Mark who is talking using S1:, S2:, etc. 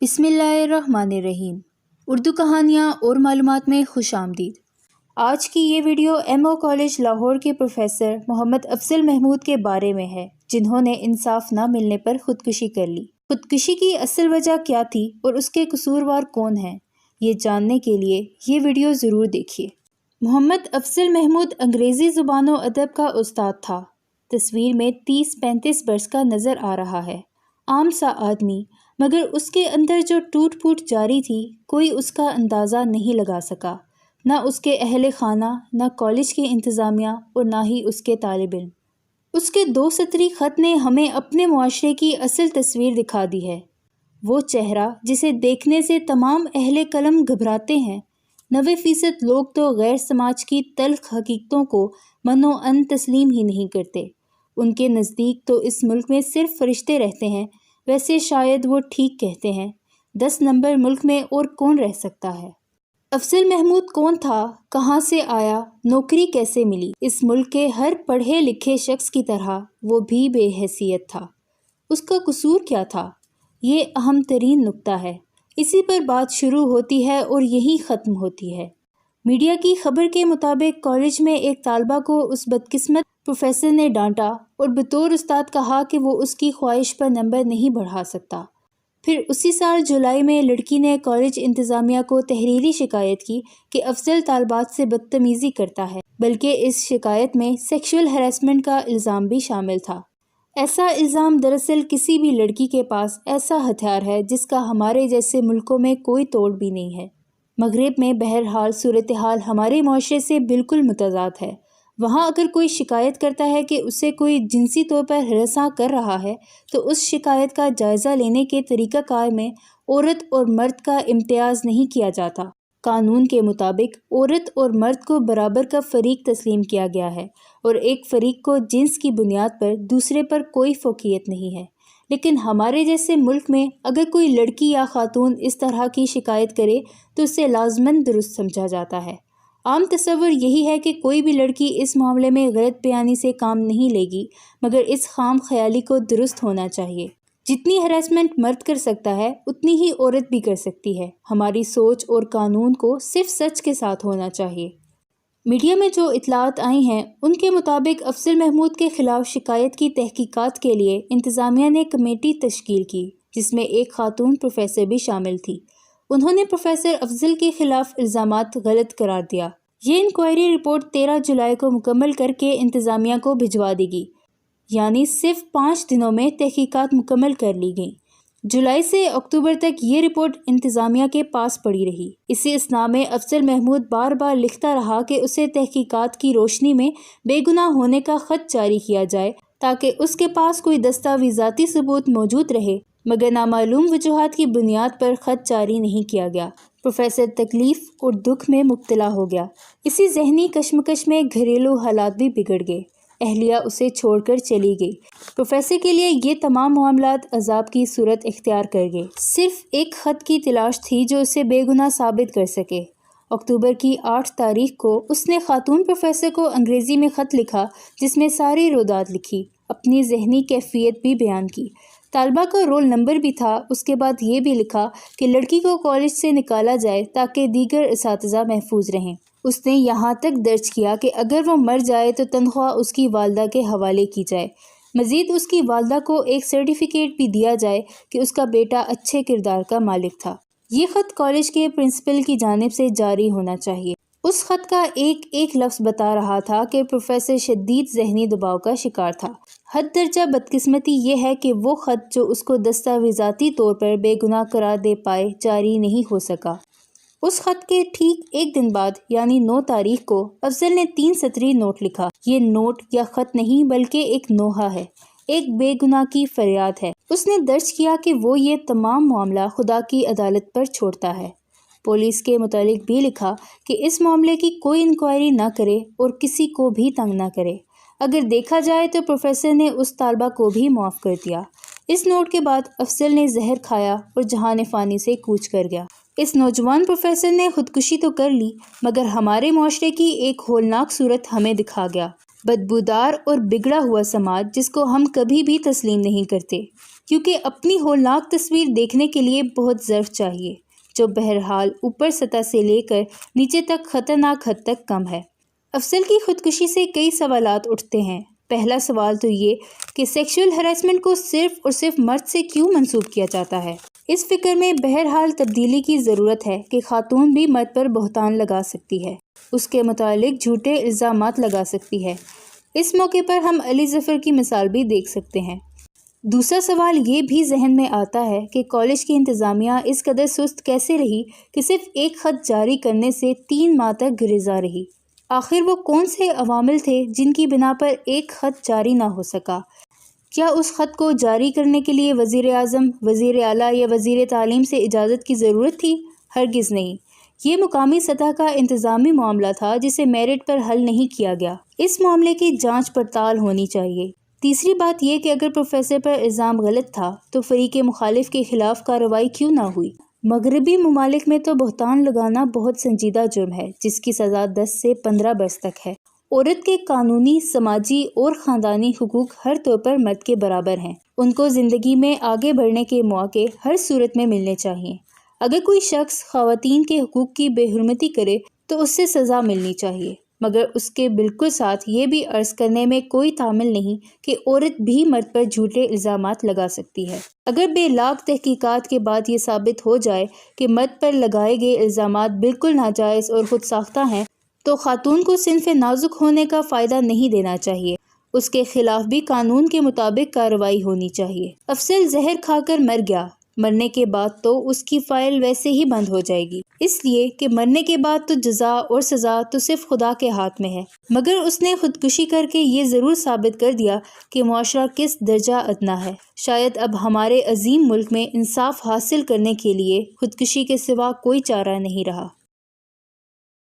S1: بسم اللہ الرحمن الرحیم۔ اردو کہانیاں اور معلومات میں خوش آمدید۔ آج کی یہ ویڈیو MO کالج لاہور کے پروفیسر محمد افضل محمود کے بارے میں ہے، جنہوں نے انصاف نہ ملنے پر خودکشی کر لی۔ خودکشی کی اصل وجہ کیا تھی اور اس کے قصوروار کون ہیں، یہ جاننے کے لیے یہ ویڈیو ضرور دیکھیے۔ محمد افضل محمود انگریزی زبان و ادب کا استاد تھا۔ تصویر میں 30-35 برس کا نظر آ رہا ہے، عام سا آدمی، مگر اس کے اندر جو ٹوٹ پھوٹ جاری تھی کوئی اس کا اندازہ نہیں لگا سکا، نہ اس کے اہل خانہ، نہ کالج کی انتظامیہ اور نہ ہی اس کے طالب علم۔ اس کے 2 سطری خط نے ہمیں اپنے معاشرے کی اصل تصویر دکھا دی ہے، وہ چہرہ جسے دیکھنے سے تمام اہل قلم گھبراتے ہیں۔ 90% لوگ تو غیر سماج کی تلخ حقیقتوں کو من و عن تسلیم ہی نہیں کرتے۔ ان کے نزدیک تو اس ملک میں صرف فرشتے رہتے ہیں، ویسے شاید وہ ٹھیک کہتے ہیں، 10 نمبر ملک میں اور کون رہ سکتا ہے؟ افضل محمود کون تھا، کہاں سے آیا، نوکری کیسے ملی؟ اس ملک کے ہر پڑھے لکھے شخص کی طرح وہ بھی بے حیثیت تھا۔ اس کا قصور کیا تھا؟ یہ اہم ترین نکتہ ہے، اسی پر بات شروع ہوتی ہے اور یہیں ختم ہوتی ہے۔ میڈیا کی خبر کے مطابق کالج میں ایک طالبہ کو اس بدقسمت پروفیسر نے ڈانٹا اور بطور استاد کہا کہ وہ اس کی خواہش پر نمبر نہیں بڑھا سکتا۔ پھر اسی سال جولائی میں لڑکی نے کالج انتظامیہ کو تحریری شکایت کی کہ افضل طالبات سے بدتمیزی کرتا ہے، بلکہ اس شکایت میں سیکشول ہراسمنٹ کا الزام بھی شامل تھا۔ ایسا الزام دراصل کسی بھی لڑکی کے پاس ایسا ہتھیار ہے جس کا ہمارے جیسے ملکوں میں کوئی توڑ بھی نہیں ہے۔ مغرب میں بہرحال صورتحال ہمارے معاشرے سے بالکل متضاد ہے۔ وہاں اگر کوئی شکایت کرتا ہے کہ اسے کوئی جنسی طور پر ہراساں کر رہا ہے تو اس شکایت کا جائزہ لینے کے طریقہ کار میں عورت اور مرد کا امتیاز نہیں کیا جاتا۔ قانون کے مطابق عورت اور مرد کو برابر کا فریق تسلیم کیا گیا ہے اور ایک فریق کو جنس کی بنیاد پر دوسرے پر کوئی فوقیت نہیں ہے۔ لیکن ہمارے جیسے ملک میں اگر کوئی لڑکی یا خاتون اس طرح کی شکایت کرے تو اسے لازماً درست سمجھا جاتا ہے۔ عام تصور یہی ہے کہ کوئی بھی لڑکی اس معاملے میں غلط بیانی سے کام نہیں لے گی، مگر اس خام خیالی کو درست ہونا چاہیے۔ جتنی ہراسمنٹ مرد کر سکتا ہے اتنی ہی عورت بھی کر سکتی ہے۔ ہماری سوچ اور قانون کو صرف سچ کے ساتھ ہونا چاہیے۔ میڈیا میں جو اطلاعات آئی ہیں ان کے مطابق افضل محمود کے خلاف شکایت کی تحقیقات کے لیے انتظامیہ نے کمیٹی تشکیل کی، جس میں ایک خاتون پروفیسر بھی شامل تھی۔ انہوں نے پروفیسر افضل کے خلاف الزامات غلط قرار دیا۔ یہ انکوائری رپورٹ 13 جولائی کو مکمل کر کے انتظامیہ کو بھجوا دی گئی، یعنی صرف 5 دنوں میں تحقیقات مکمل کر لی گئیں۔ جولائی سے اکتوبر تک یہ رپورٹ انتظامیہ کے پاس پڑی رہی۔ اسی اثناء میں افضل محمود بار بار لکھتا رہا کہ اسے تحقیقات کی روشنی میں بے گناہ ہونے کا خط جاری کیا جائے تاکہ اس کے پاس کوئی دستاویزاتی ثبوت موجود رہے، مگر نامعلوم وجوہات کی بنیاد پر خط جاری نہیں کیا گیا۔ پروفیسر تکلیف اور دکھ میں مبتلا ہو گیا۔ اسی ذہنی کشمکش میں گھریلو حالات بھی بگڑ گئے۔ اہلیہ اسے چھوڑ کر چلی گئی۔ پروفیسر کے لیے یہ تمام معاملات عذاب کی صورت اختیار کر گئے۔ صرف ایک خط کی تلاش تھی جو اسے بے گناہ ثابت کر سکے۔ اکتوبر کی 8 تاریخ کو اس نے خاتون پروفیسر کو انگریزی میں خط لکھا جس میں ساری رودات لکھی، اپنی ذہنی کیفیت بھی بیان کی۔ طالبہ کا رول نمبر بھی تھا۔ اس کے بعد یہ بھی لکھا کہ لڑکی کو کالج سے نکالا جائے تاکہ دیگر اساتذہ محفوظ رہیں۔ اس نے یہاں تک درج کیا کہ اگر وہ مر جائے تو تنخواہ اس کی والدہ کے حوالے کی جائے۔ مزید اس کی والدہ کو ایک سرٹیفکیٹ بھی دیا جائے کہ اس کا بیٹا اچھے کردار کا مالک تھا۔ یہ خط کالج کے پرنسپل کی جانب سے جاری ہونا چاہیے۔ اس خط کا ایک ایک لفظ بتا رہا تھا کہ پروفیسر شدید ذہنی دباؤ کا شکار تھا۔ حد درجہ بدقسمتی یہ ہے کہ وہ خط جو اس کو دستاویزاتی طور پر بے گناہ قرار دے پائے جاری نہیں ہو سکا۔ اس خط کے ٹھیک ایک دن بعد یعنی 9 تاریخ کو افضل نے 3 سطری نوٹ لکھا۔ یہ نوٹ یا خط نہیں بلکہ ایک نوحہ ہے، ایک بے گناہ کی فریاد ہے۔ اس نے درج کیا کہ وہ یہ تمام معاملہ خدا کی عدالت پر چھوڑتا ہے۔ پولیس کے متعلق بھی لکھا کہ اس معاملے کی کوئی انکوائری نہ کرے اور کسی کو بھی تنگ نہ کرے۔ اگر دیکھا جائے تو پروفیسر نے اس طالبہ کو بھی معاف کر دیا۔ اس نوٹ کے بعد افضل نے زہر کھایا اور جہان فانی سے کوچ کر گیا۔ اس نوجوان پروفیسر نے خودکشی تو کر لی، مگر ہمارے معاشرے کی ایک ہولناک صورت ہمیں دکھا گیا۔ بدبودار اور بگڑا ہوا سماج جس کو ہم کبھی بھی تسلیم نہیں کرتے۔ کیونکہ اپنی ہولناک تصویر دیکھنے کے لیے بہت ظرف چاہیے، جو بہرحال اوپر سطح سے لے کر نیچے تک خطرناک حد تک کم ہے۔ افضل کی خودکشی سے کئی سوالات اٹھتے ہیں۔ پہلا سوال تو یہ کہ سیکشول ہراسمنٹ کو صرف اور صرف مرد سے کیوں منسوب کیا جاتا ہے؟ اس فکر میں بہرحال تبدیلی کی ضرورت ہے کہ خاتون بھی مرد پر بہتان لگا سکتی ہے، اس کے متعلق جھوٹے الزامات لگا سکتی ہے۔ اس موقع پر ہم علی ظفر کی مثال بھی دیکھ سکتے ہیں۔ دوسرا سوال یہ بھی ذہن میں آتا ہے کہ کالج کی انتظامیہ اس قدر سست کیسے رہی کہ صرف ایک خط جاری کرنے سے 3 ماہ تک گریزاں رہی؟ آخر وہ کون سے عوامل تھے جن کی بنا پر ایک خط جاری نہ ہو سکا؟ کیا اس خط کو جاری کرنے کے لیے وزیر اعظم، وزیر اعلیٰ یا وزیر تعلیم سے اجازت کی ضرورت تھی؟ ہرگز نہیں۔ یہ مقامی سطح کا انتظامی معاملہ تھا جسے میرٹ پر حل نہیں کیا گیا۔ اس معاملے کی جانچ پڑتال ہونی چاہیے۔ تیسری بات یہ کہ اگر پروفیسر پر الزام غلط تھا تو فریق مخالف کے خلاف کارروائی کیوں نہ ہوئی؟ مغربی ممالک میں تو بہتان لگانا بہت سنجیدہ جرم ہے جس کی سزا 10 سے 15 برس تک ہے۔ عورت کے قانونی، سماجی اور خاندانی حقوق ہر طور پر مرد کے برابر ہیں۔ ان کو زندگی میں آگے بڑھنے کے مواقع ہر صورت میں ملنے چاہیے۔ اگر کوئی شخص خواتین کے حقوق کی بے حرمتی کرے تو اس سے سزا ملنی چاہیے، مگر اس کے بالکل ساتھ یہ بھی عرض کرنے میں کوئی تعمیل نہیں کہ عورت بھی مرد پر جھوٹے الزامات لگا سکتی ہے۔ اگر بے لاگ تحقیقات کے بعد یہ ثابت ہو جائے کہ مرد پر لگائے گئے الزامات بالکل ناجائز اور خود ساختہ ہیں تو خاتون کو صنف نازک ہونے کا فائدہ نہیں دینا چاہیے، اس کے خلاف بھی قانون کے مطابق کارروائی ہونی چاہیے۔ افضل زہر کھا کر مر گیا، مرنے کے بعد تو اس کی فائل ویسے ہی بند ہو جائے گی، اس لیے کہ مرنے کے بعد تو جزا اور سزا تو صرف خدا کے ہاتھ میں ہے۔ مگر اس نے خودکشی کر کے یہ ضرور ثابت کر دیا کہ معاشرہ کس درجہ ادنا ہے۔ شاید اب ہمارے عظیم ملک میں انصاف حاصل کرنے کے لیے خودکشی کے سوا کوئی چارہ نہیں رہا۔